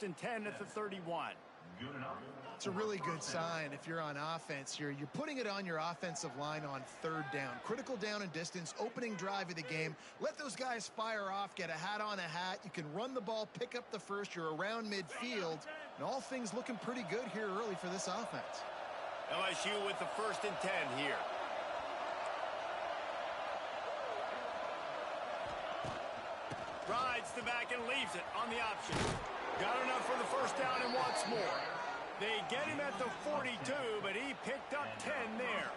first and 10 at the 31. It's a really good sign if you're on offense here. You're putting it on your offensive line on third down. Critical down and distance, opening drive of the game. Let those guys fire off, get a hat on a hat. You can run the ball, pick up the first. You're around midfield. And all things looking pretty good here early for this offense. LSU with the first and 10 here. Rides the back and leaves it on the option. Got enough for the first down and wants more. They get him at the 42, but he picked up 10 there.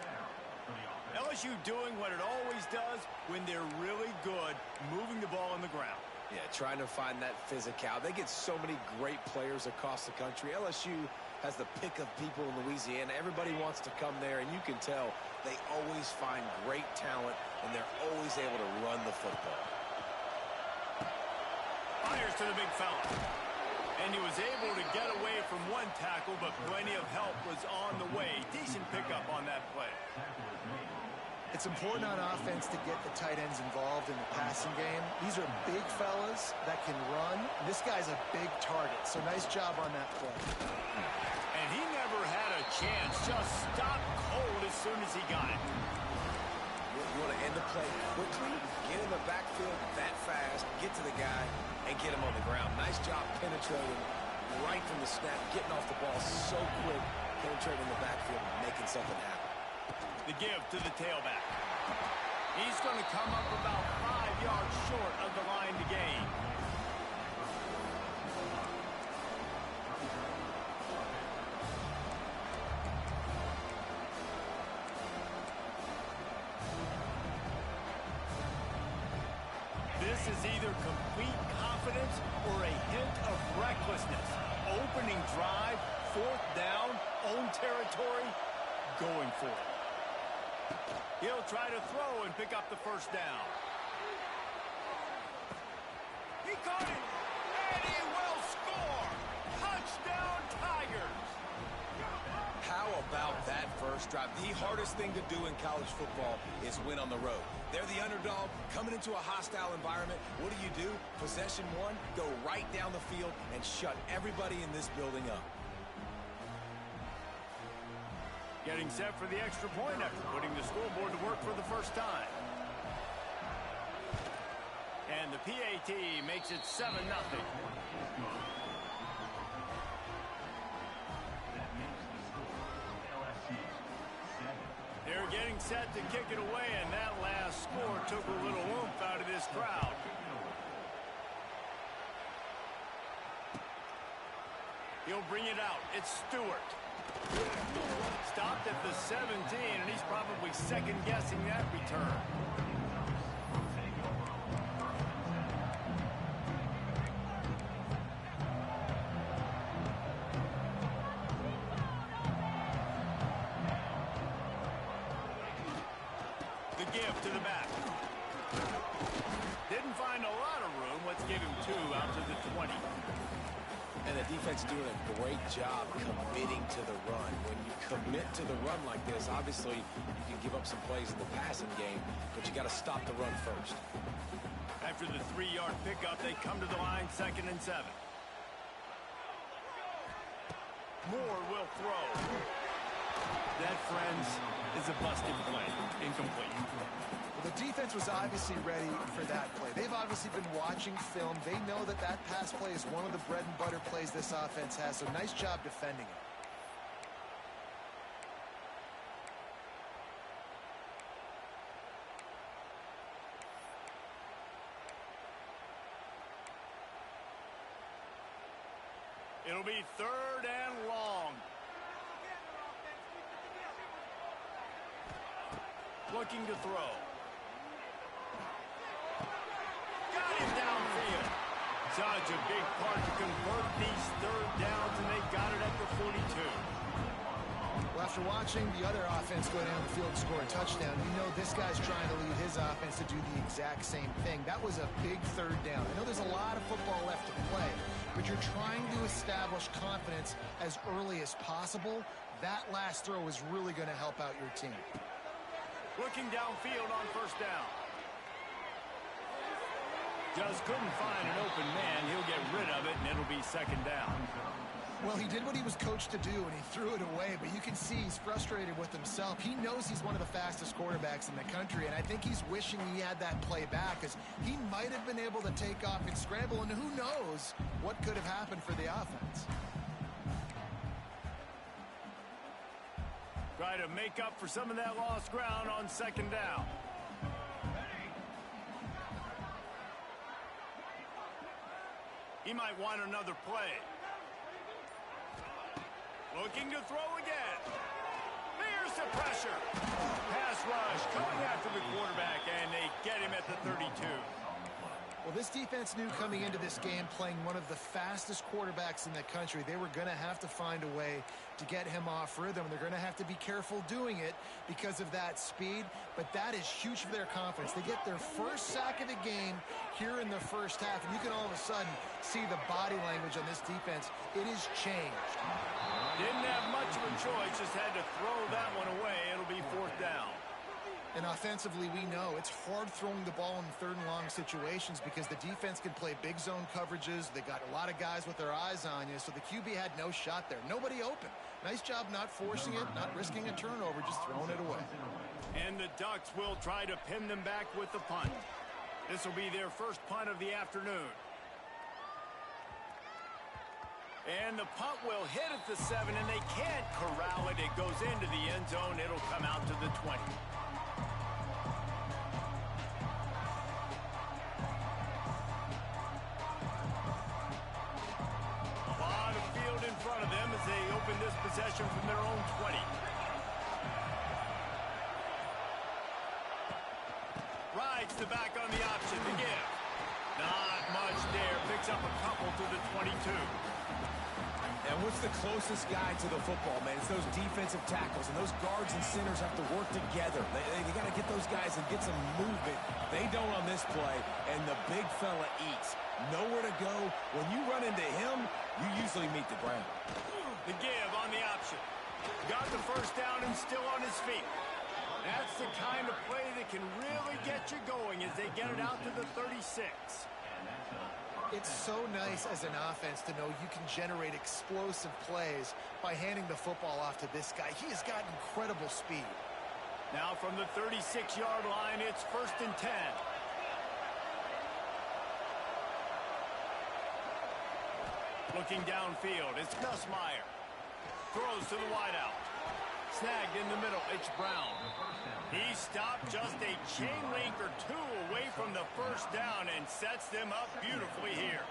LSU doing what it always does when they're really good, moving the ball on the ground. Yeah, trying to find that physical. They get so many great players across the country. LSU has the pick of people in Louisiana. Everybody wants to come there, and you can tell they always find great talent, and they're always able to run the football. Fires to the big fella. And he was able to get away from one tackle, but plenty of help was on the way. Decent pickup on that play. It's important on offense to get the tight ends involved in the passing game. These are big fellas that can run. This guy's a big target, so nice job on that play. And he never had a chance. Just stopped cold as soon as he got it. You want to end the play quickly, get in the backfield that fast, get to the guy, and get him on the ground. Nice job penetrating right from the snap, getting off the ball so quick, penetrating the backfield, making something happen. The give to the tailback. He's going to come up about 5 yards short of the line to gain. This is either complete confidence or a hint of recklessness. Opening drive, fourth down, own territory, going for it. He'll try to throw and pick up the first down. He caught it, and he will score. Touchdown, Tigers. How about that first drive? The hardest thing to do in college football is win on the road. They're the underdog, coming into a hostile environment. What do? Possession one, go right down the field and shut everybody in this building up. Getting set for the extra point after putting the scoreboard to work for the first time. And the PAT makes it 7-0. They're getting set to kick it away, and that last score took a little oomph out of this crowd. He'll bring it out. It's Stewart. Stopped at the 17, and he's probably second-guessing that return. The give to the back. Didn't find a lot of room. Let's give him 2 out to the 20. And the defense doing a great job committing to the run. When you commit to the run like this, obviously you can give up some plays in the passing game, but you got to stop the run first. After the 3-yard pickup, they come to the line 2nd and 7. Moore will throw. That, friends, is a busted play. Incomplete. The defense was obviously ready for that play. They've obviously been watching film. They know that that pass play is one of the bread and butter plays this offense has, so nice job defending it. It'll be 3rd and long. Looking to throw. Got him downfield. Such a big part to convert these 3rd downs, and they got it at the 42. Well, after watching the other offense go down the field and score a touchdown, you know this guy's trying to lead his offense to do the exact same thing. That was a big 3rd down. I know there's a lot of football left to play, but you're trying to establish confidence as early as possible. That last throw is really going to help out your team. Looking downfield on 1st down. Just couldn't find an open man. He'll get rid of it, and it'll be second down. Well, he did what he was coached to do, and he threw it away, but you can see he's frustrated with himself. He knows he's one of the fastest quarterbacks in the country, and I think he's wishing he had that play back, because he might have been able to take off and scramble, and who knows what could have happened for the offense. Try to make up for some of that lost ground on second down. He might want another play. Looking to throw again. There's the pressure. Pass rush coming after the quarterback, and they get him at the 32. Well, this defense knew coming into this game, playing one of the fastest quarterbacks in the country, they were going to have to find a way to get him off rhythm. They're going to have to be careful doing it because of that speed, but that is huge for their confidence. They get their first sack of the game here in the first half, and you can all of a sudden see the body language on this defense. It has changed. Didn't have much of a choice, just had to throw that one away. It'll be fourth down. And offensively, we know it's hard throwing the ball in third and long situations because the defense can play big zone coverages. They got a lot of guys with their eyes on you, so the QB had no shot there. Nobody open. Nice job not forcing it, not risking a turnover, just throwing it away. And the Ducks will try to pin them back with the punt. This will be their first punt of the afternoon. And the punt will hit at the 7, and they can't corral it. It goes into the end zone. It'll come out to the 20. In front of them as they open this possession from their own 20. Rides the back on the option to give. Not much there. Picks up a couple to the 22. And what's the closest guy to the football, man? It's those defensive tackles, and those guards and centers have to work together. They got to get those guys and get some movement. They don't on this play, and the big fella eats. Nowhere to go. When you run into him, you usually meet the ground. The give on the option. Got the first down and still on his feet. That's the kind of play that can really get you going as they get it out to the 36. It's so nice as an offense to know you can generate explosive plays by handing the football off to this guy. He has got incredible speed. Now from the 36-yard line, it's first and 10. Looking downfield, it's Gus Meyer. Throws to the wideout. Snagged in the middle, it's Brown. He stopped just a chain link or two away from the first down and sets them up beautifully here.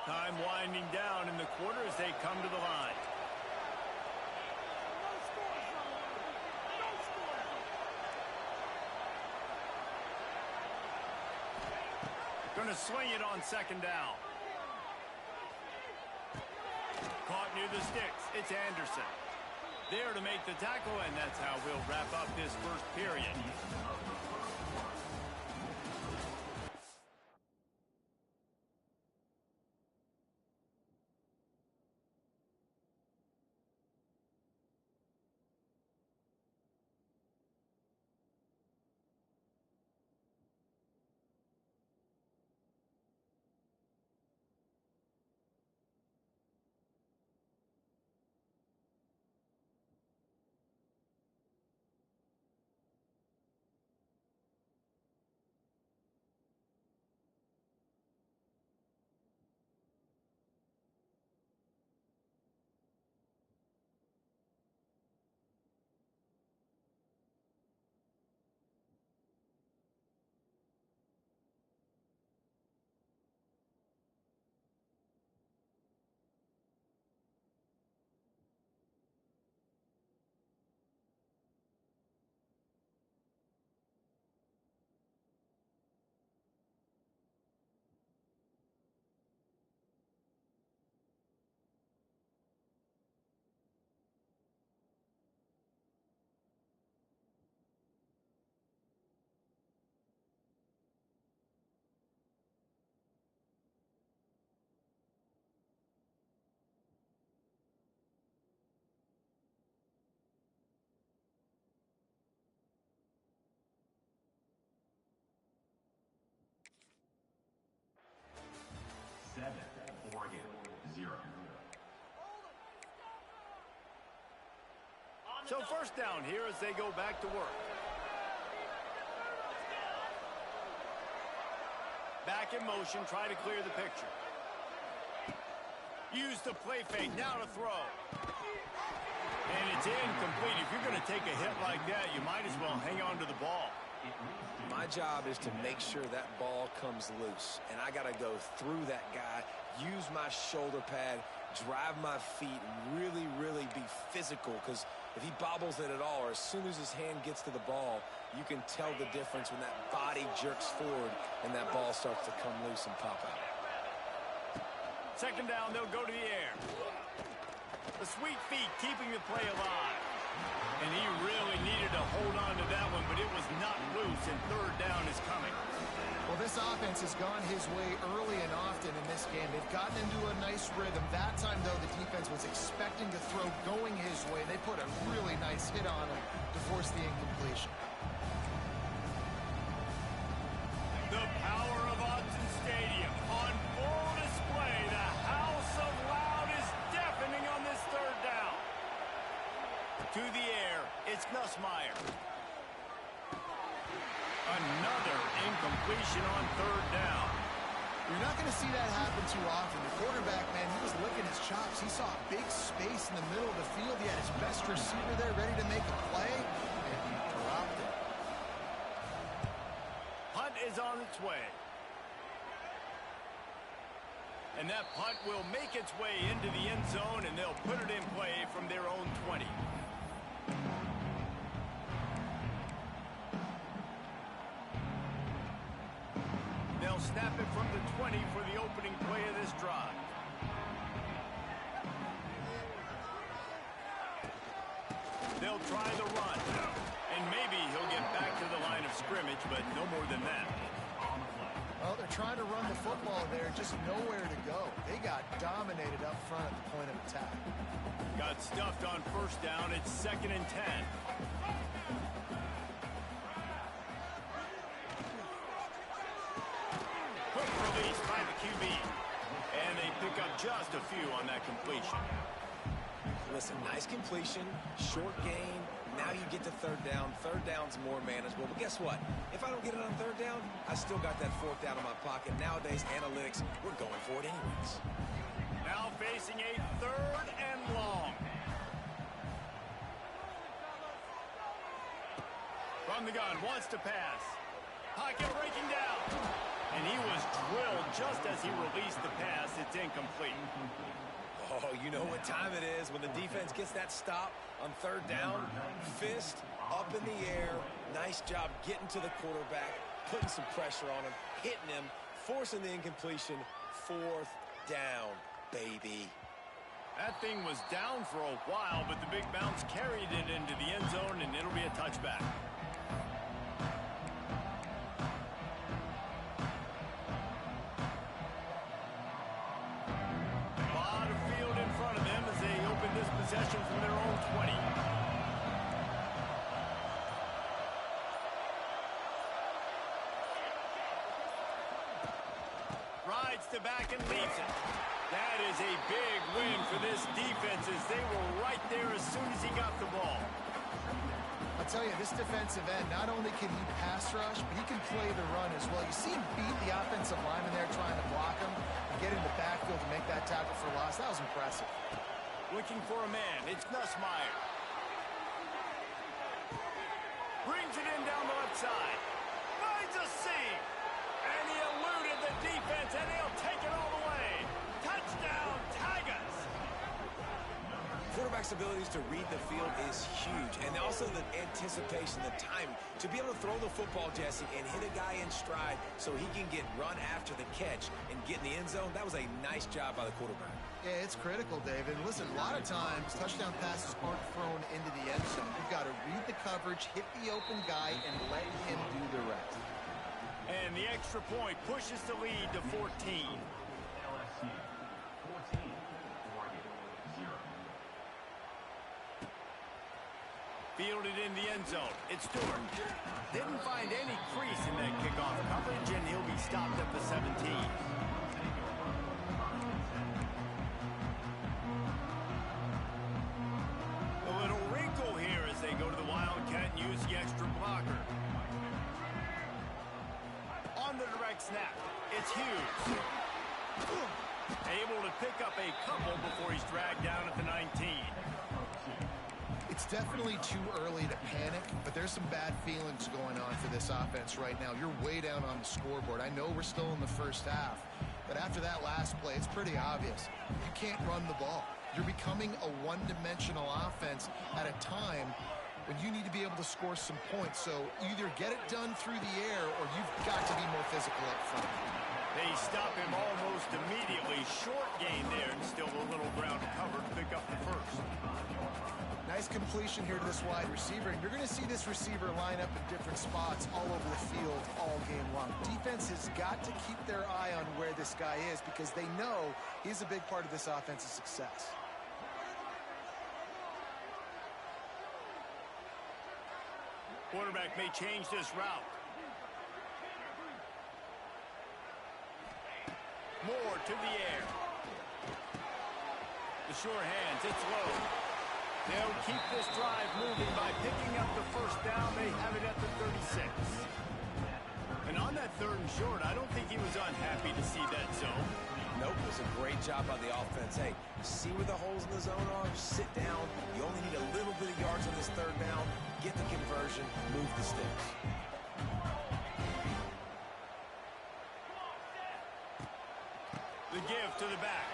Time winding down in the quarter as they come to the line. Going to swing it on second down. Caught near the sticks. It's Anderson. There to make the tackle, and that's how we'll wrap up this first period. So first down here as they go back to work. Back in motion, try to clear the picture. Use the play fake, now to throw. And it's incomplete. If you're going to take a hit like that, you might as well hang on to the ball. My job is to make sure that ball comes loose. And I got to go through that guy, use my shoulder pad, drive my feet, really, really be physical. Because if he bobbles it at all, or as soon as his hand gets to the ball, you can tell the difference when that body jerks forward and that ball starts to come loose and pop out. Second down, they'll go to the air. The sweet feet keeping the play alive. And he really needed to hold on to that one, but it was not loose, and third down is coming. Well, this offense has gone his way early and often in this game. They've gotten into a nice rhythm. That time, though, the defense was expecting to throw going his way. They put a really nice hit on him to force the incompletion. The power of Autzen Stadium on full display. The house of loud is deafening on this third down. To the air, it's Nussmeier. Another incompletion on third down. You're not going to see that happen too often. The quarterback, man, he was licking his chops. He saw a big space in the middle of the field. He had his best receiver there ready to make a play, and he dropped it. Punt is on its way. And that punt will make its way into the end zone, and they'll put it in play from their own 20. They'll snap it from the 20 for the opening play of this drive. They'll try the run. And maybe he'll get back to the line of scrimmage, but no more than that. Well, they're trying to run the football there, just nowhere to go. They got dominated up front at the point of attack. Got stuffed on first down. It's 2nd and 10. Quick release by the QB. And they pick up just a few on that completion. Listen, nice completion, short gain. Now you get to third down. Third down's more manageable. But guess what? If I don't get it on third down, I still got that fourth down in my pocket. Nowadays, analytics, we're going for it anyways. Now facing a 3rd and long. From the gun, wants to pass. Pocket breaking down. And he was drilled just as he released the pass. It's incomplete. Oh, you know what time it is when the defense gets that stop on third down. Fist up in the air. Nice job getting to the quarterback, putting some pressure on him, hitting him, forcing the incompletion. 4th down, baby. That thing was down for a while, but the big bounce carried it into the end zone, and it'll be a touchback. Possession from their own 20. Rides to back and leaves it. That is a big win for this defense as they were right there as soon as he got the ball. I'll tell you, this defensive end, not only can he pass rush, but he can play the run as well. You see him beat the offensive lineman there trying to block him and get in the backfield to make that tackle for loss. That was impressive. Looking for a man. It's Nussmeier. Brings it in down the left side. Finds a seam. And he eluded the defense, and he'll take it all the way. Touchdown, Tigers. Quarterback's abilities to read the field is huge. And also the anticipation, the time. To be able to throw the football, Jesse, and hit a guy in stride so he can get run after the catch and get in the end zone, that was a nice job by the quarterback. Yeah, it's critical, David. Listen, a lot of times, touchdown passes aren't thrown into the end zone. You've got to read the coverage, hit the open guy, and let him do the rest. And the extra point pushes the lead to 14. Fielded in the end zone. It's Stewart. Didn't find any crease in that kickoff coverage, and he'll be stopped at the 17. A little wrinkle here snap. It's Hughes. Able to pick up a couple before he's dragged down at the 19. It's definitely too early to panic, but there's some bad feelings going on for this offense right now. You're way down on the scoreboard. I know we're still in the first half, but after that last play, it's pretty obvious. You can't run the ball. You're becoming a one-dimensional offense at a time when you need to be able to score some points. So either get it done through the air or you've got to be more physical up front. They stop him almost immediately. Short gain there, and still a little ground to cover to pick up the first. Nice completion here to this wide receiver. And you're going to see this receiver line up in different spots all over the field all game long. Defense has got to keep their eye on where this guy is because they know he's a big part of this offense's success. Quarterback may change this route. Moore to the air. The sure hands, it's low. They'll keep this drive moving by picking up the first down. They have it at the 36. And on that 3rd and short, I don't think he was unhappy to see that zone. Nope, it was a great job by the offense. Hey, see where the holes in the zone are? Sit down. You only need a little bit of yards on this 3rd down. Get the conversion, move the sticks. The give to the back.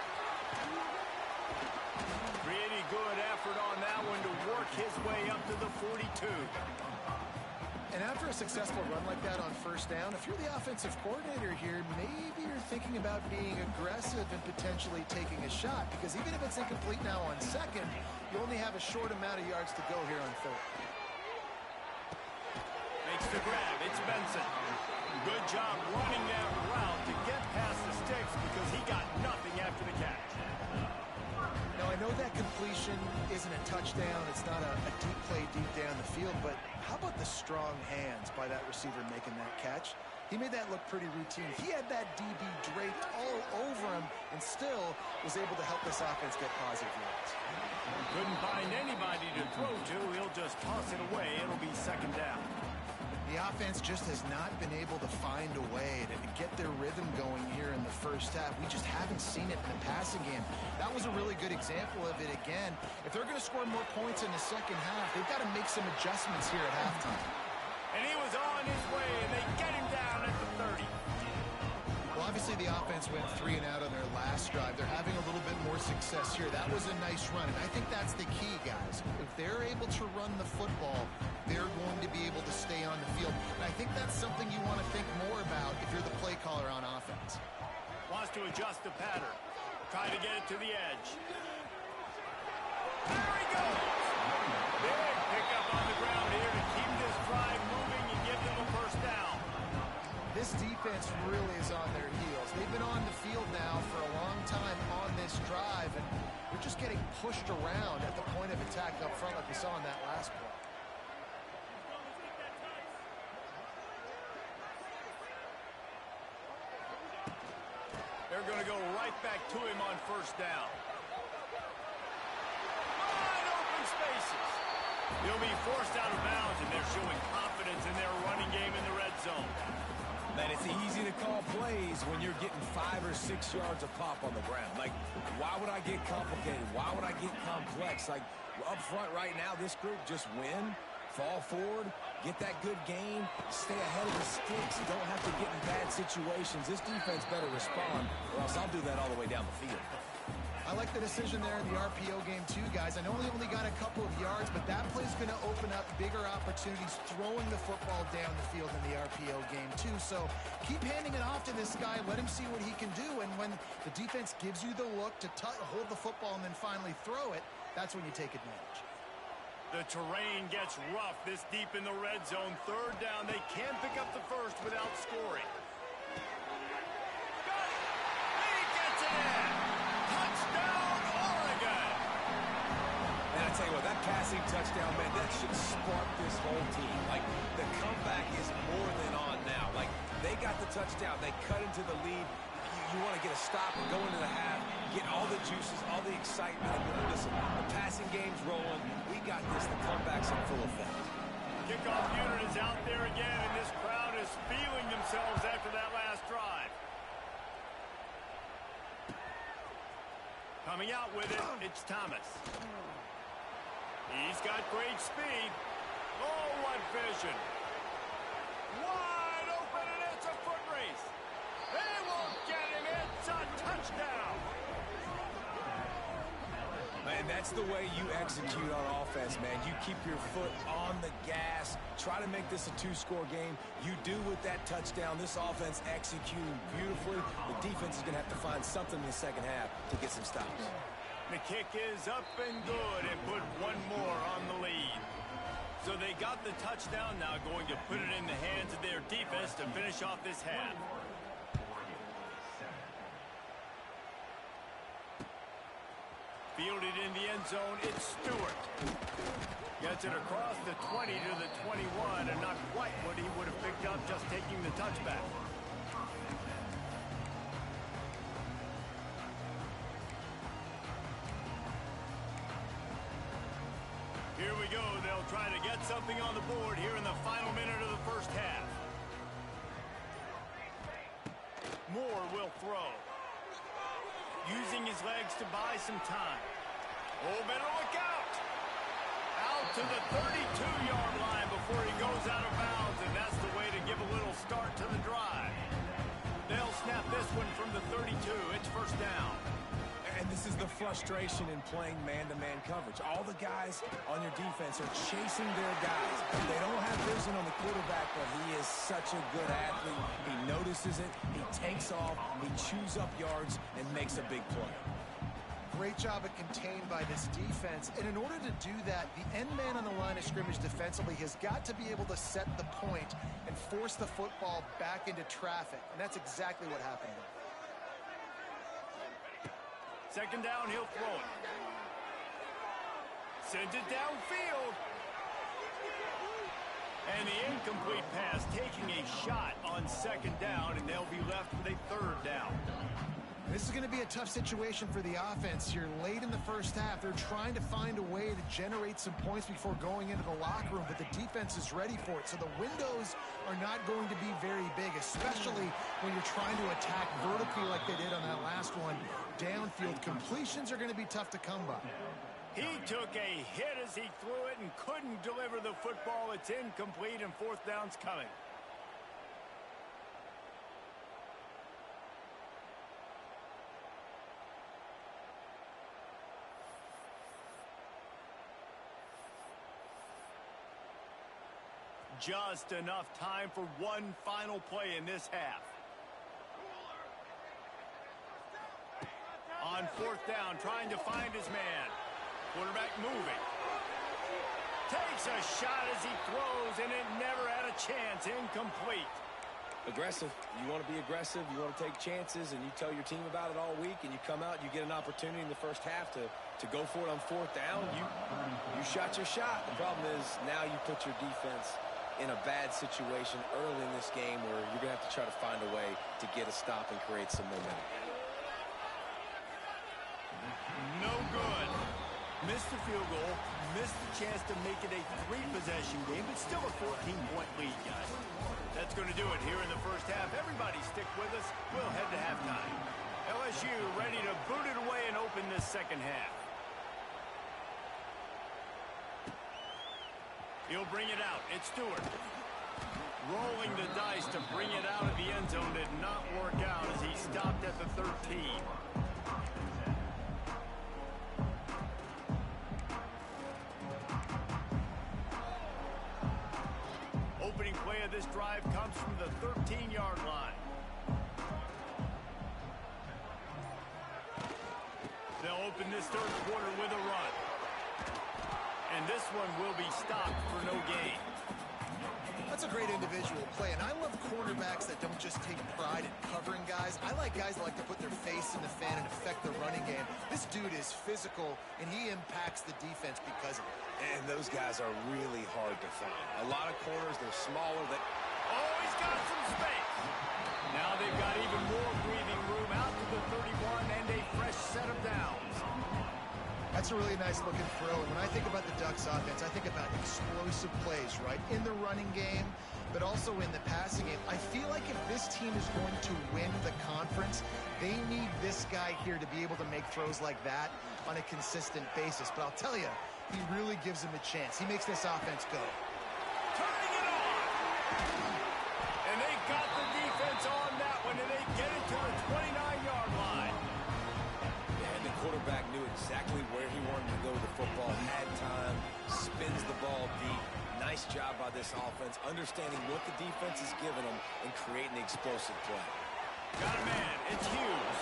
Pretty good effort on that one to work his way up to the 42. And after a successful run like that on 1st down, if you're the offensive coordinator here, maybe you're thinking about being aggressive and potentially taking a shot, because even if it's incomplete now on 2nd, you only have a short amount of yards to go here on 3rd. Makes the grab. It's Benson. Good job running that route to get past the sticks because he got nothing after the catch. Now, I know that completion isn't a touchdown. It's not a deep play deep down the field, but how about the strong hands by that receiver making that catch? He made that look pretty routine. He had that DB draped all over him and still was able to help this offense get positive yards. Couldn't find anybody to throw to. He'll just toss it away. It'll be 2nd down. The offense just has not been able to find a way to get their rhythm going here in the first half. We just haven't seen it in the passing game. That was a really good example of it again. If they're going to score more points in the second half, they've got to make some adjustments here at halftime. And he was on his way, and they get him down at the 30. Well, obviously the offense went 3 and out on their last drive. They're having a little bit more success here. That was a nice run, and I think that's the key, guys. If they're able to run the football, they're going to be able to stay on the field. And I think that's something you want to think more about if you're the play caller on offense. Wants to adjust the pattern. Try to get it to the edge. There he goes! Big pickup on the ground here to keep this drive moving and give them a first down. This defense really is on their heels. They've been on the field now for a long time on this drive, and they're just getting pushed around at the point of attack up front like we saw in that last play. They're going to go right back to him on 1st down. Wide open spaces. He'll be forced out of bounds, and they're showing confidence in their running game in the red zone. Man, it's easy to call plays when you're getting 5 or 6 yards of pop on the ground. Like, why would I get complicated? Why would I get complex? Like, up front right now, this group just win, fall forward, get that good gain, stay ahead of the sticks. Don't have to get in bad situations. This defense better respond, or else I'll do that all the way down the field. I like the decision there in the RPO game too, guys. I know he only got a couple of yards, but that play's going to open up bigger opportunities throwing the football down the field in the RPO game too. So keep handing it off to this guy. Let him see what he can do. And when the defense gives you the look to hold the football and then finally throw it, that's when you take advantage. The terrain gets rough this deep in the red zone. 3rd down. They can't pick up the first without scoring. Got it. And he gets it in. Touchdown, Oregon. And I tell you what, that passing touchdown, man, that should spark this whole team. Like, the comeback is more than on now. Like, they got the touchdown. They cut into the lead. You want to get a stop and go into the half, get all the juices, all the excitement. And listen, the passing game's rolling. We got this. The comeback's in full effect. kickoff unit is out there again, and this crowd is feeling themselves after that last drive. Coming out with it, it's Thomas. He's got great speed. Oh, what vision. Wide open, and it's a foot race. They won't get him. It's a touchdown. Man, that's the way you execute on offense, man. You keep your foot on the gas. Try to make this a two-score game. You do with that touchdown. This offense executing beautifully. The defense is going to have to find something in the second half to get some stops. The kick is up and good and put one more on the lead. So they got the touchdown, now going to put it in the hands of their defense to finish off this half. Fielded in the end zone, it's Stewart. Gets it across the 20 to the 21, and not quite what he would have picked up just taking the touchback. Here we go. They'll try to get something on the board here in the final minute of the first half. Moore will throw. Using his legs to buy some time. Oh, better look out. Out to the 32-yard line before he goes out of bounds, and that's the way to give a little start to the drive. They'll snap this one from the 32. It's first down. And this is the frustration in playing man-to-man coverage. All the guys on your defense are chasing their guys. They don't have vision on the quarterback, but he is such a good athlete. He notices it, he takes off, he chews up yards, and makes a big play. Great job at contained by this defense. And in order to do that, the end man on the line of scrimmage defensively has got to be able to set the point and force the football back into traffic. And that's exactly what happened there. Second down, he'll throw it. Sends it downfield. And the incomplete pass taking a shot on second down, and they'll be left with a third down. This is going to be a tough situation for the offense here. Late in the first half, they're trying to find a way to generate some points before going into the locker room, but the defense is ready for it. So the windows are not going to be very big, especially when you're trying to attack vertically like they did on that last one. Downfield completions are going to be tough to come by. He took a hit as he threw it and couldn't deliver the football. It's incomplete, and fourth down's coming. Just enough time for one final play in this half. On fourth down, trying to find his man. Quarterback moving. Takes a shot as he throws, and it never had a chance. Incomplete. Aggressive. You want to be aggressive. You want to take chances, and you tell your team about it all week, and you come out, you get an opportunity in the first half to go for it on fourth down. You shot your shot. The problem is now you put your defense in a bad situation early in this game where you're going to have to try to find a way to get a stop and create some momentum. No good. Missed the field goal, missed the chance to make it a three-possession game, but still a 14-point lead, guys. That's going to do it here in the first half. Everybody stick with us. We'll head to halftime. LSU ready to boot it away and open this second half. He'll bring it out. It's Stewart. Rolling the dice to bring it out of the end zone did not work out as he stopped at the 13. Opening play of this drive comes from the 13-yard line. They'll open this third quarter with a run. And this one will be stopped for no gain. That's a great individual play, and I love cornerbacks that don't just take pride in covering guys. I like guys that like to put their face in the fan and affect the running game. This dude is physical, and he impacts the defense because of it. And those guys are really hard to find. A lot of corners, they're smaller. Oh, he's got some space. Now they've got even more breathing room out to the 31 and a fresh set of downs. That's a really nice looking throw. And when I think about the Ducks offense, I think about explosive plays, right? In the running game, but also in the passing game. I feel like if this team is going to win the conference, they need this guy here to be able to make throws like that on a consistent basis. But I'll tell you, he really gives him a chance. He makes this offense go. Turning it on! And they got the defense on that one, and they get it to the 29-yard line. And the quarterback knew exactly where he wanted to go with the football, had time, spins the ball deep. Nice job by this offense, understanding what the defense is giving them and creating the explosive play. Got a man. It's Hughes.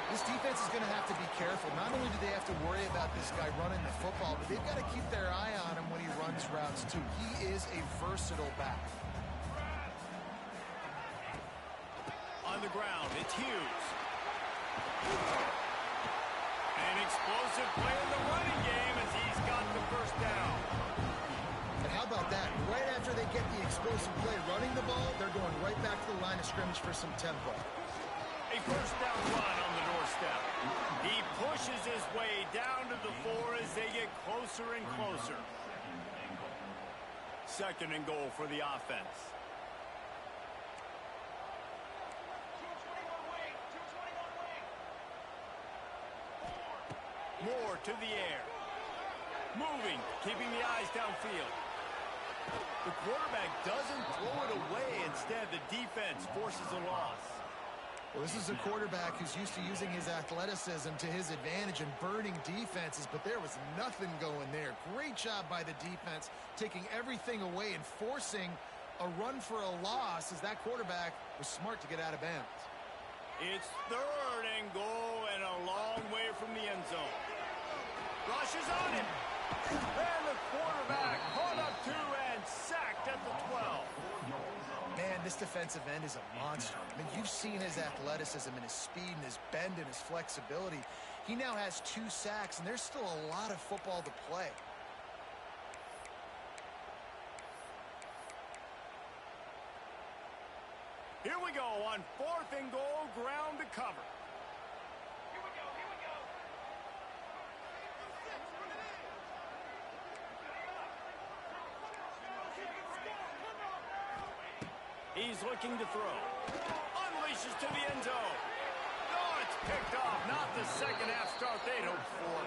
This defense is going to have to be careful. Not only do they have to worry about this guy running the football, but they've got to keep their eye on him when he runs routes, too. He is a versatile back. On the ground, it's Hughes. An explosive play in the running game as he's got the first down. And how about that? Right after they get the explosive play running the ball, they're going right back to the line of scrimmage for some tempo. A first down run on the doorstep. He pushes his way down to the 4 as they get closer and closer. Second and goal for the offense. Moore to the air. Moving, keeping the eyes downfield. The quarterback doesn't throw it away. Instead, the defense forces a loss. Well, this is a quarterback who's used to using his athleticism to his advantage and burning defenses, but there was nothing going there. Great job by the defense, taking everything away and forcing a run for a loss as that quarterback was smart to get out of bounds. It's third and goal and a long way from the end zone. Rushes on him. And the quarterback caught up to and sacked at the 12. Man, this defensive end is a monster. I mean, you've seen his athleticism and his speed and his bend and his flexibility. He now has 2 sacks, and there's still a lot of football to play. Here we go on 4th and goal, ground to cover. Here we go, here we go. He's looking to throw. Unleashes to the end zone. Oh, it's picked off. Not the second half start they'd hoped for.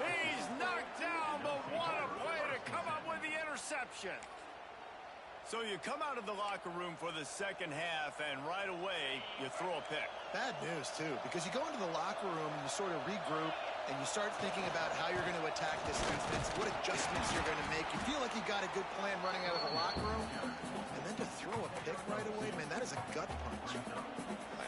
He's knocked down, but what a play to come up with the interception. So you come out of the locker room for the second half, and right away, you throw a pick. Bad news, too, because you go into the locker room and you sort of regroup, and you start thinking about how you're going to attack this defense, what adjustments you're going to make. You feel like you got a good plan running out of the locker room, and then to throw a pick right away, man, that is a gut punch.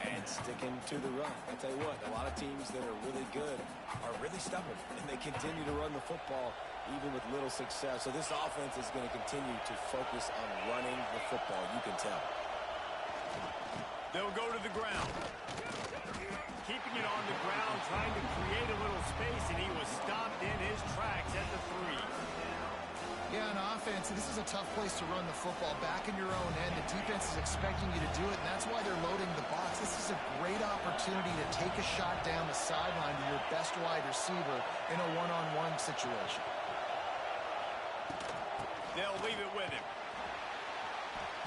And sticking to the run. I tell you what, a lot of teams that are really good are really stubborn, and they continue to run the football even with little success. So this offense is going to continue to focus on running the football, you can tell. They'll go to the ground. Keeping it on the ground, trying to create a little space, and he was stopped in his tracks at the 3. Yeah, on offense, this is a tough place to run the football. Back in your own end, the defense is expecting you to do it, and that's why they're loading the box. This is a great opportunity to take a shot down the sideline to your best wide receiver in a one-on-one situation. They'll leave it with him.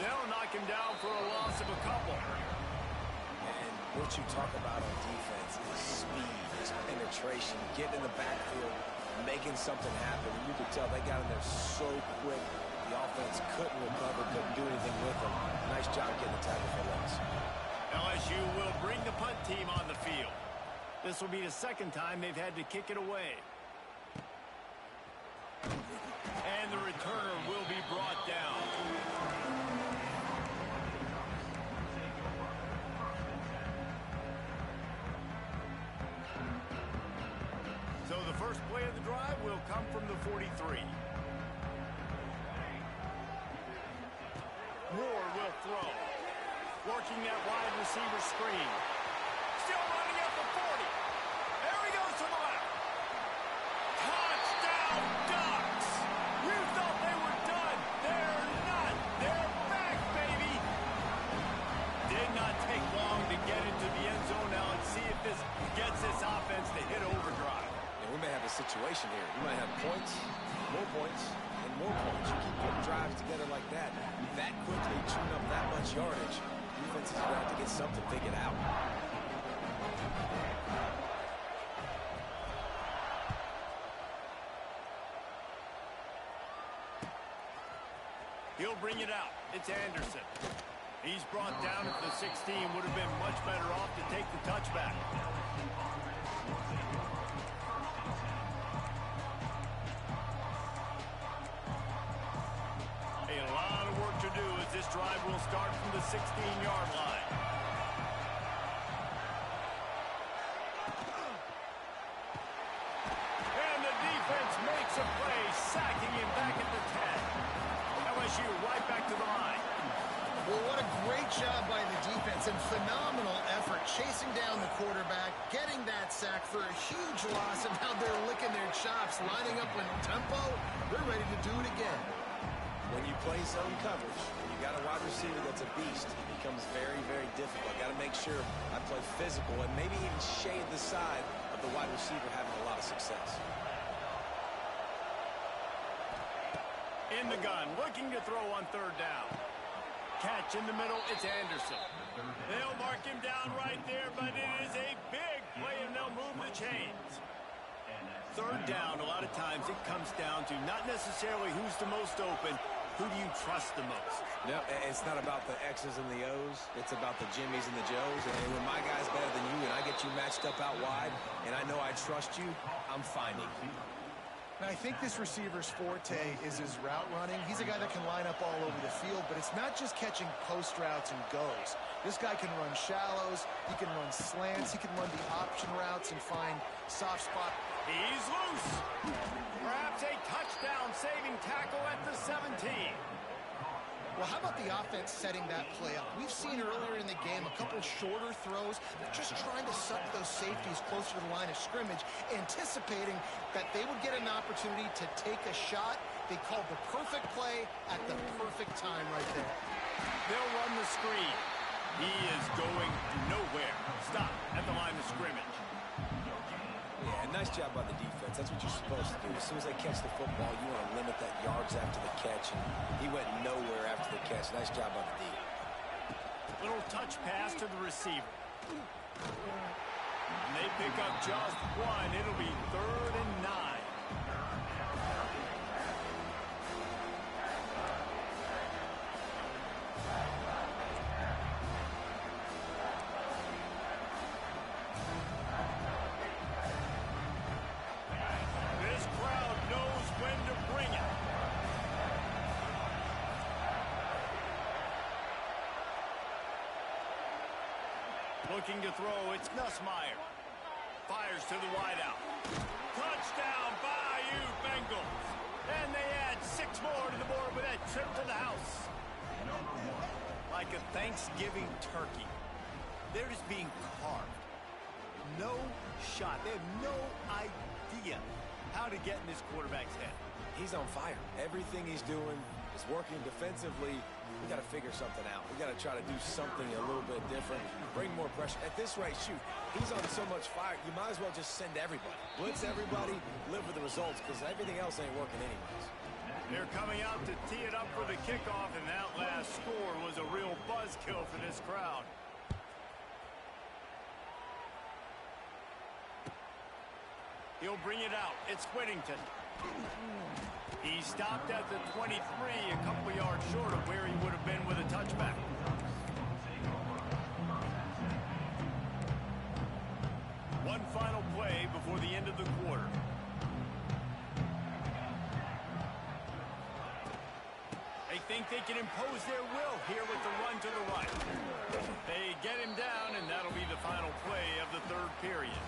They'll knock him down for a loss of a couple. And what you talk about on defense is speed, is penetration, getting in the backfield, making something happen. And you could tell they got in there so quick. The offense couldn't recover, couldn't do anything with them. Nice job getting the tackle for loss. LSU will bring the punt team on the field. This will be the second time they've had to kick it away. And the returner will be brought down. So the first play of the drive will come from the 43. Moore will throw. Working that wide receiver screen. Still running up the 40. There he goes to the left. Touchdown, Ducks! You thought they were done. They're not. They're back, baby. Did not take long to get into the end zone. Now let's see if this gets this offense to hit overdrive. And we may have a points, and more points. You keep putting drives together like that quickly, chewing up that much yardage. Defense is going to have to get something figured out. He'll bring it out. It's Anderson. He's brought down at the 16. Would have been much better off to take the touchback. A lot of work to do as this drive will start from the 16-yard line. And the defense makes a play, sacking him back at the 10. LSU right back to the line. Well, what a great job by the defense and phenomenal effort chasing down the quarterback, getting that sack for a huge loss, and now they're licking their chops, lining up in tempo. They're ready to do it again. When you play zone coverage, and you got a wide receiver that's a beast, it becomes very, very difficult. Got to make sure I play physical and maybe even shade the side of the wide receiver having a lot of success. In the gun, looking to throw on third down. Catch in the middle, it's Anderson. They'll mark him down right there, but it is a big play, and they'll move the chains. Third down, a lot of times it comes down to not necessarily who's the most open, who do you trust the most? No, it's not about the X's and the O's. It's about the Jimmies and the Joes. And when my guy's better than you and I get you matched up out wide, and I know I trust you, I'm finding you. Now, I think this receiver's forte is his route running. He's a guy that can line up all over the field, but it's not just catching post routes and goes. This guy can run shallows, he can run slants, he can run the option routes and find soft spot. He's loose. Perhaps a touchdown-saving tackle at the 17. Well, how about the offense setting that play up? We've seen earlier in the game a couple shorter throws. They're just trying to suck those safeties closer to the line of scrimmage, anticipating that they would get an opportunity to take a shot. They called the perfect play at the perfect time right there. They'll run the screen. He is going nowhere. Stop at the line of scrimmage. Yeah, nice job by the defense. That's what you're supposed to do. As soon as they catch the football, you want to limit that yards after the catch, and he went nowhere after the catch. Nice job by the D. Little touch pass to the receiver. And they pick up just one. It'll be 3rd and 9. Looking to throw, it's Nussmeier. Fires to the wideout. Touchdown, Bayou Bengals. And they add 6 more to the board with that trip to the house. Like a Thanksgiving turkey. They're just being carved. No shot. They have no idea how to get in this quarterback's head. He's on fire. Everything he's doing is working defensively. We got to figure something out. We got to try to do something a little bit different. Bring more pressure. At this rate, shoot, he's on so much fire, you might as well just send everybody. Blitz everybody, live with the results, because everything else ain't working anyways. They're coming out to tee it up for the kickoff, and that last score was a real buzzkill for this crowd. He'll bring it out. It's Whittington. He stopped at the 23, a couple yards short of where he would have been with a touchback. One final play before the end of the quarter. They think they can impose their will here with the run to the right. They get him down, and that'll be the final play of the 3rd period.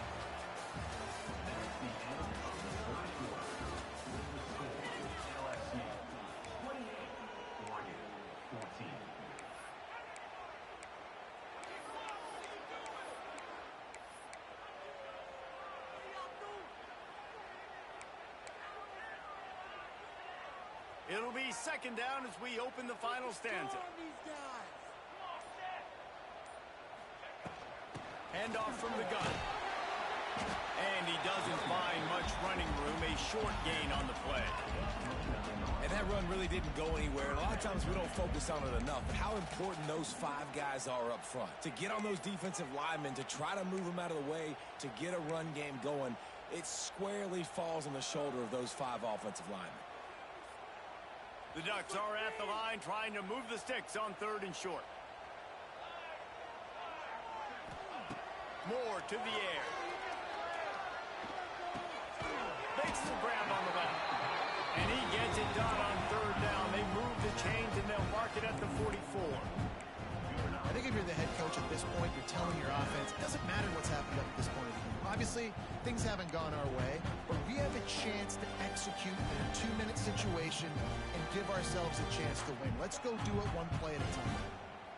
It'll be 2nd down as we open the final stanza. Handoff from the gun. And he doesn't find much running room, a short gain on the play. And that run really didn't go anywhere. And a lot of times we don't focus on it enough. But how important those 5 guys are up front. To get on those defensive linemen, to try to move them out of the way, to get a run game going, it squarely falls on the shoulder of those 5 offensive linemen. The Ducks are at the line trying to move the sticks on 3rd and short. Moore to the air. Makes the grab on the left. And he gets it done on 3rd down. They move the chains and they'll mark it at the 44. I think if you're the head coach at this point, you're telling your offense, it doesn't matter what's happened up at this point of the game. Obviously, things haven't gone our way, but we have a chance to execute in a 2-minute situation and give ourselves a chance to win. Let's go do it one play at a time.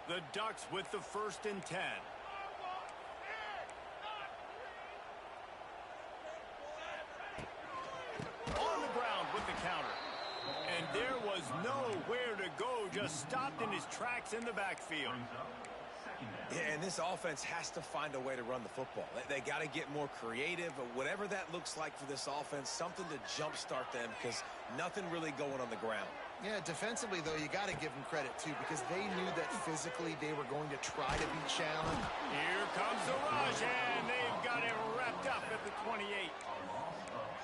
The Ducks with the 1st and 10. On the ground with the counter. And there was nowhere to go, just stopped in his tracks in the backfield. Yeah, and this offense has to find a way to run the football. They got to get more creative, but whatever that looks like for this offense, something to jumpstart them because nothing really going on the ground. Yeah, defensively, though, you got to give them credit, too, because they knew that physically they were going to try to be challenged. Here comes the rush, and they've got it wrapped up at the 28.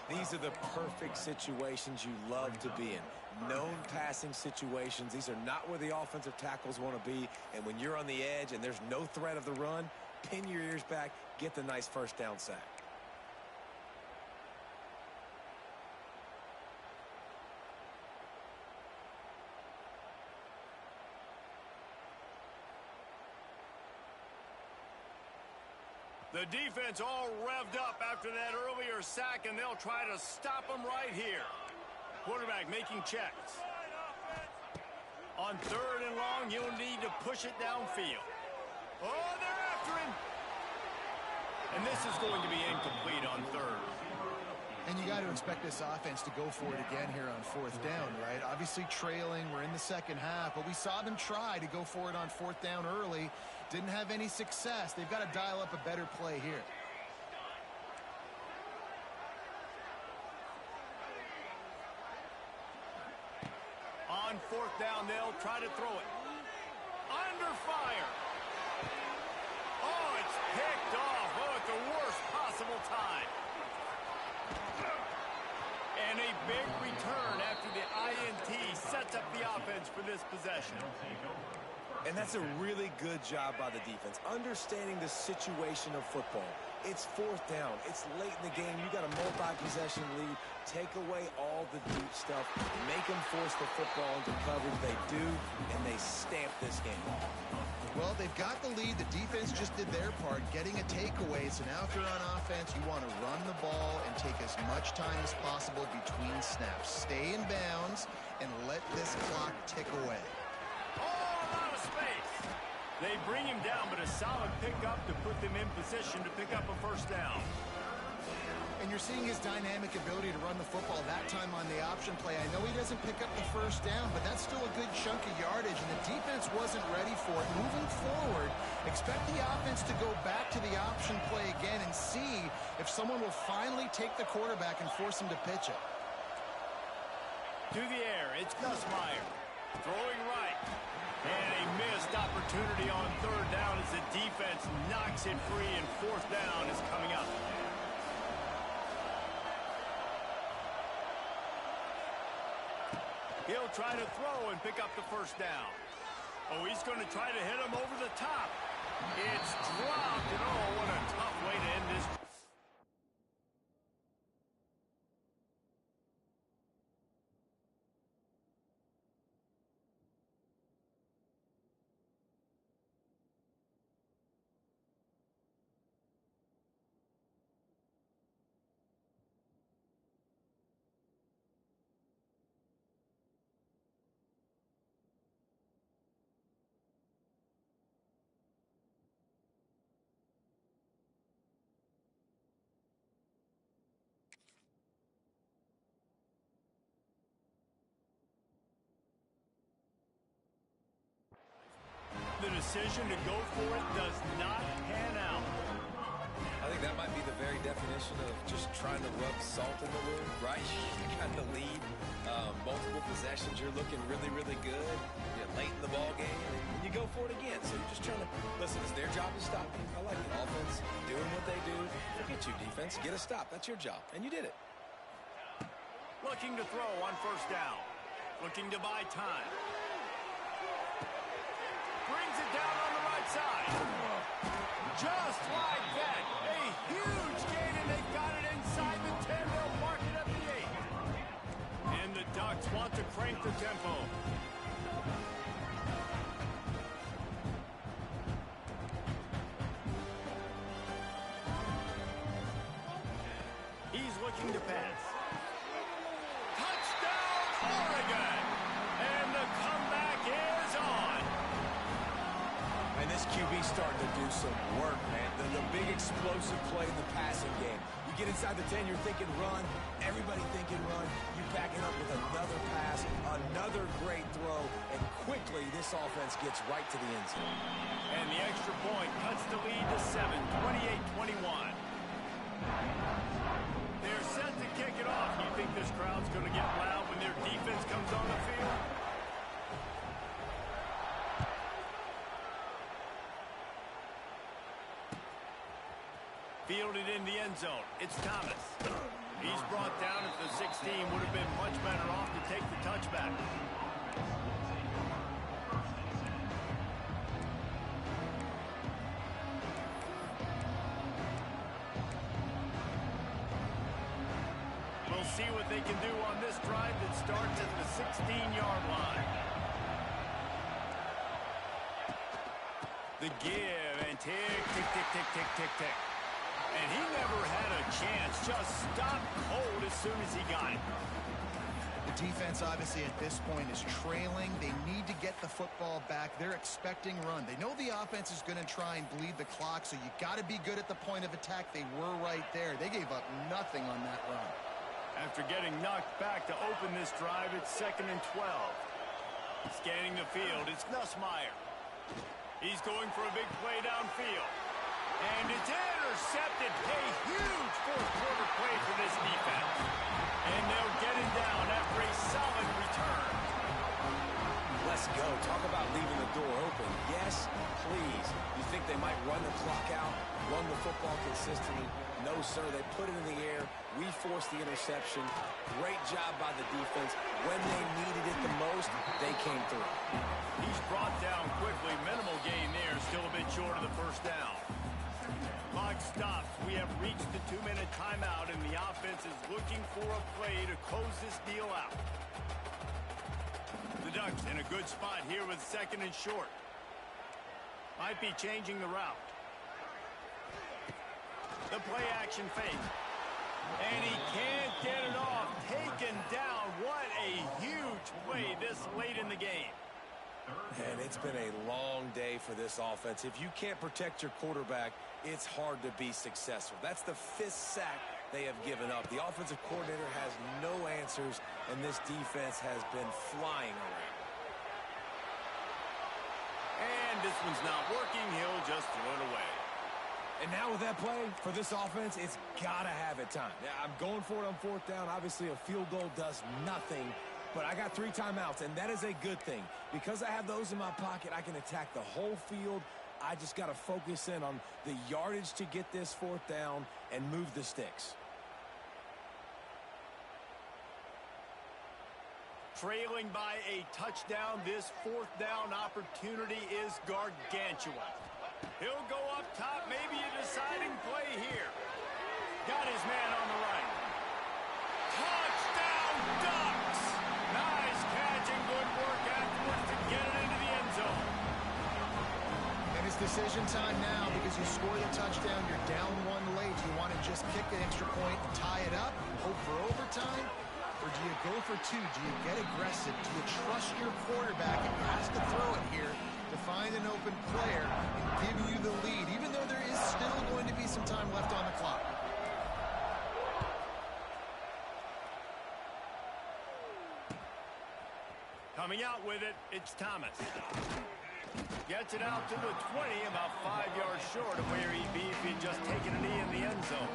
These are the perfect situations you love to be in. Known passing situations. These are not where the offensive tackles want to be. And when you're on the edge and there's no threat of the run, pin your ears back, get the nice 1st down sack. The defense all revved up after that earlier sack, and they'll try to stop them right here. Quarterback making checks. On 3rd and long, you'll need to push it downfield. Oh, they're after him. And this is going to be incomplete on 3rd. And you got to expect this offense to go for it again here on 4th down, right? Obviously trailing, we're in the 2nd half, but we saw them try to go for it on 4th down early. Didn't have any success. They've got to dial up a better play here. On 4th down, they'll try to throw it. Under fire. Oh, it's picked off. Oh, at the worst possible time. And a big return after the INT sets up the offense for this possession. And that's a really good job by the defense, understanding the situation of football. It's 4th down. It's late in the game. You got a multi-possession lead. Take away all the deep stuff. Make them force the football into coverage. They do, and they stamp this game. Well, they've got the lead. The defense just did their part, getting a takeaway. So now if you're on offense, you want to run the ball and take as much time as possible between snaps. Stay in bounds and let this clock tick away. They bring him down, but a solid pickup to put them in position to pick up a 1st down. And you're seeing his dynamic ability to run the football that time on the option play. I know he doesn't pick up the 1st down, but that's still a good chunk of yardage, and the defense wasn't ready for it. Moving forward, expect the offense to go back to the option play again and see if someone will finally take the quarterback and force him to pitch it. To the air, it's Gus Meyer. Throwing right. And a missed opportunity on 3rd down as the defense knocks it free, and 4th down is coming up. He'll try to throw and pick up the 1st down. Oh, he's going to try to hit him over the top. It's dropped, and oh, what a tough way to end this. The decision to go for it does not pan out. I think that might be the very definition of just trying to rub salt in the wound, right? You got the lead, multiple possessions, you're looking really, really good. You're late in the ball game, and you go for it again. So you're just trying to, listen, it's their job to stop you. I like it. Offense doing what they do. Forget you, defense. Get a stop. That's your job, and you did it. Looking to throw on first down. Looking to buy time. Brings it down on the right side. Just like that. A huge gain, and they got it inside the 10. They'll mark it at the 8. And the Ducks want to crank the tempo. He's looking to pass. Touchdown, Oregon! And the comeback is on. And this QB's starting to do some work, man. The big explosive play in the passing game. You get inside the 10, you're thinking run. Everybody thinking run. You back it up with another pass, another great throw, and quickly this offense gets right to the end zone. And the extra point cuts the lead to 7, 28-21. They're set to kick it off. You think this crowd's going to get loud when their defense comes on the field? Fielded in the end zone. It's Thomas. He's brought down at the 16. Would have been much better off to take the touchback. We'll see what they can do on this drive that starts at the 16-yard line. The give and tick, tick, tick, tick, tick, tick, tick. And he never had a chance. Just stopped cold as soon as he got it. The defense, obviously, at this point is trailing. They need to get the football back. They're expecting run. They know the offense is going to try and bleed the clock, so you got to be good at the point of attack. They were right there. They gave up nothing on that run. After getting knocked back to open this drive, it's 2nd and 12. Scanning the field, it's Nussmeier. He's going for a big play downfield. And it's intercepted. A huge fourth-quarter play for this defense. And they'll get him down after a solid return. Let's go. Talk about leaving the door open. Yes, please. You think they might run the clock out, run the football consistently? No, sir. They put it in the air. We forced the interception. Great job by the defense. When they needed it the most, they came through. He's brought down quickly. Minimal gain there. Still a bit short of the first down. Clock stops. We have reached the 2-minute timeout, and the offense is looking for a play to close this deal out. The Ducks in a good spot here with 2nd and short. Might be changing the route. The play action fake. And he can't get it off. Taken down. What a huge play this late in the game. And it's been a long day for this offense. If you can't protect your quarterback, it's hard to be successful. That's the 5th sack they have given up. The offensive coordinator has no answers, and this defense has been flying around. And this one's not working. He'll just throw it away. And now with that play, for this offense, it's got to have it time. Yeah, I'm going for it on 4th down. Obviously, a field goal does nothing. But I got 3 timeouts, and that is a good thing. Because I have those in my pocket, I can attack the whole field. I just got to focus in on the yardage to get this 4th down and move the sticks. Trailing by a touchdown, this 4th down opportunity is gargantuan. He'll go up top, maybe a deciding play here. Got his man on the right. Touchdown, Ducks! Nice catch and good work afterwards to get it into the end zone. And it's decision time now because you score the touchdown, you're down 1 late. Do you want to just kick an extra point and tie it up, hope for overtime? Or do you go for 2? Do you get aggressive? Do you trust your quarterback and has to throw it here to find an open player and give you the lead, even though there is still going to be some time left on the clock? Coming out with it, it's Thomas. Gets it out to the 20, about 5 yards short of where he'd be if he'd just taken a knee in the end zone.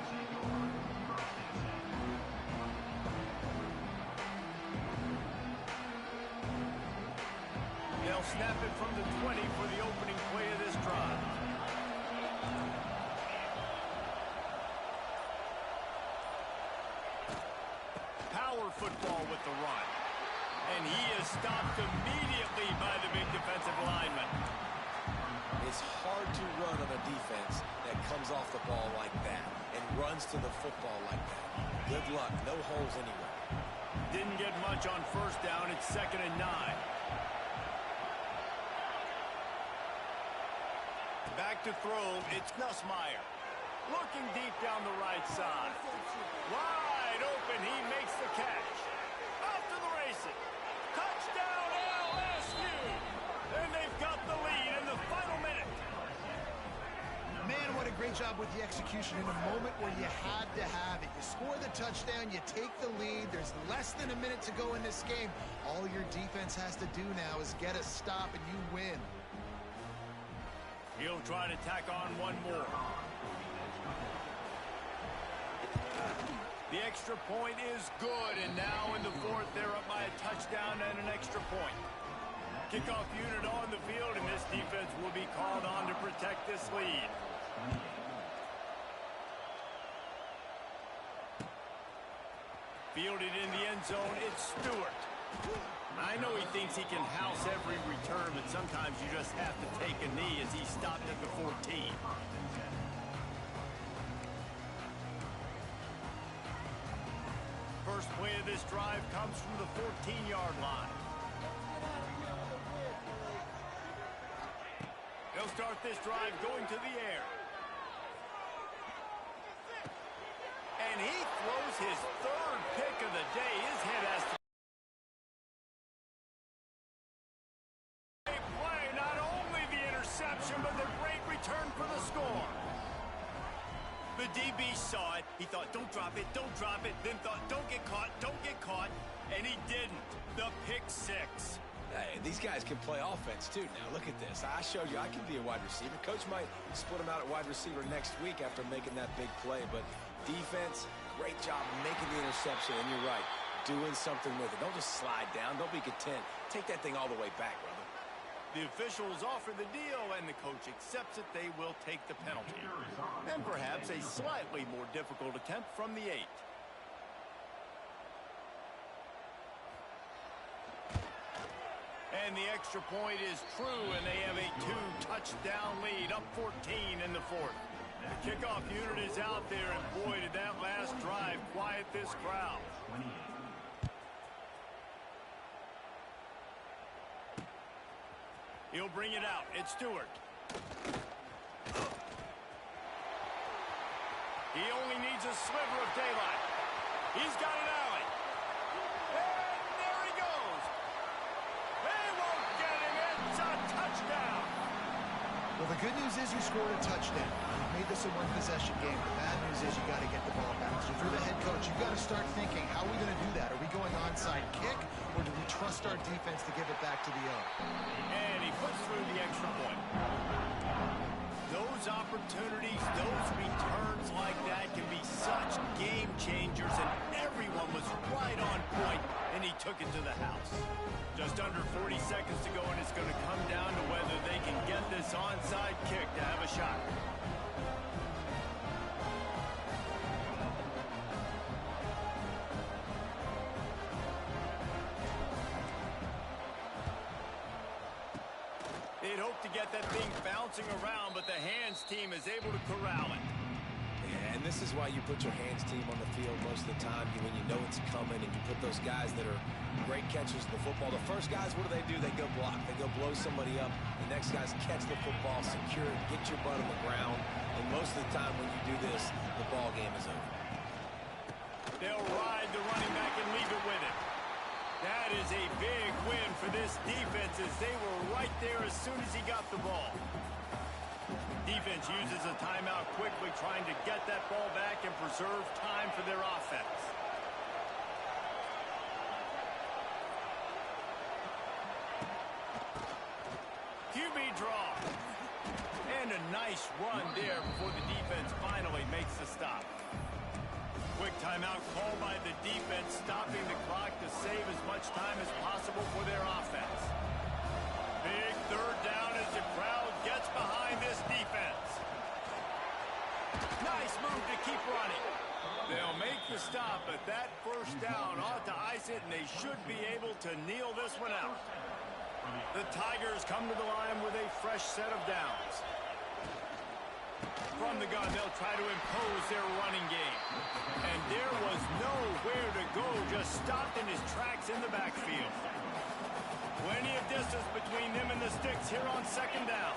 They'll snap it from the 20 for the opening play of this drive. Power football with the run. And he is stopped immediately by the big defensive lineman. It's hard to run on a defense that comes off the ball like that and runs to the football like that. Good luck. No holes anywhere. Didn't get much on first down. It's 2nd and 9. Back to throw. It's Nussmeier. Looking deep down the right side. Wide open. He makes the catch. Off to the races. Touchdown LSU. And they've got the lead in the final minute. Man, what a great job with the execution in a moment where you had to have it. You score the touchdown, you take the lead. There's less than a minute to go in this game. All your defense has to do now is get a stop and you win. He'll try to tack on one more. The extra point is good, and now in the 4th, they're up by a touchdown and an extra point. Kickoff unit on the field, and this defense will be called on to protect this lead. Fielded in the end zone, it's Stewart. I know he thinks he can house every return, but sometimes you just have to take a knee as he stopped at the 14. First play of this drive comes from the 14-yard line. They'll start this drive going to the air. And he throws his 3rd pick of the day. His head has to play. Not only the interception, but the great return for the score. The DB saw it. He thought, don't drop it, don't drop it. Then thought, don't get caught, don't get caught. And he didn't. The pick 6. Hey, these guys can play offense, too. Now, look at this. I showed you I can be a wide receiver. Coach might split him out at wide receiver next week after making that big play. But defense, great job making the interception. And you're right, doing something with it. Don't just slide down. Don't be content. Take that thing all the way back, brother. The officials offer the deal, and the coach accepts it. They will take the penalty. And perhaps a slightly more difficult attempt from the 8. And the extra point is true, and they have a 2-touchdown lead, up 14 in the 4th. The kickoff unit is out there, and boy, did that last drive quiet this crowd. He'll bring it out. It's Stewart. He only needs a sliver of daylight. He's got an alley. And there he goes. They won't get him. It's a touchdown. Well, the good news is you scored a touchdown. You've made this a one-possession game. The bad news is you got to get the ball back. So if you're the head coach, you've got to start thinking, how are we going to do that? Are we going onside kick, or do we trust our defense to give it back to the owner? And he puts through the extra point. Those opportunities, those returns like that can be such game changers, and everyone was right on point, and he took it to the house. Just under 40 seconds to go, and it's going to come down to whether they can get this onside kick to have a shot. They'd hoped to get that thing bouncing around, but the hands team is able to corral it. Yeah, and this is why you put your hands team on the field most of the time when you know it's coming, and you put those guys that are great catchers of the football. The first guys, what do? They go block. They go blow somebody up. The next guys catch the football, secure it, get your butt on the ground. And most of the time when you do this, the ball game is over. They'll ride the running back and leave it with him. That is a big win for this defense, as they were right there as soon as he got the ball. Defense uses a timeout quickly, trying to get that ball back and preserve time for their offense. QB Nice run there before the defense finally makes the stop. Quick timeout called by the defense, stopping the clock to save as much time as possible for their offense. Big third down as the crowd gets behind this defense. Nice move to keep running. They'll make the stop, but that first down ought to ice it, and they should be able to kneel this one out. The Tigers come to the line with a fresh set of downs. From the gun, they'll try to impose their running game. And there was nowhere to go, just stopped in his tracks in the backfield. Plenty of distance between them and the sticks here on second down.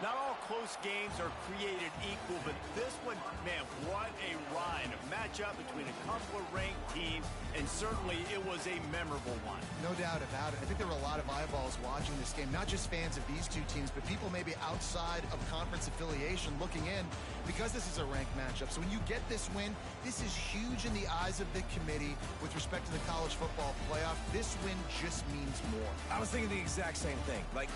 Not all close games are created equal, but this one, man, what a ride. A matchup between a couple of ranked teams, and certainly it was a memorable one. No doubt about it. I think there were a lot of eyeballs watching this game, not just fans of these two teams, but people maybe outside of conference affiliation looking in because this is a ranked matchup. So when you get this win, this is huge in the eyes of the committee with respect to the college football playoff. This win just means more. I was thinking the exact same thing. Like,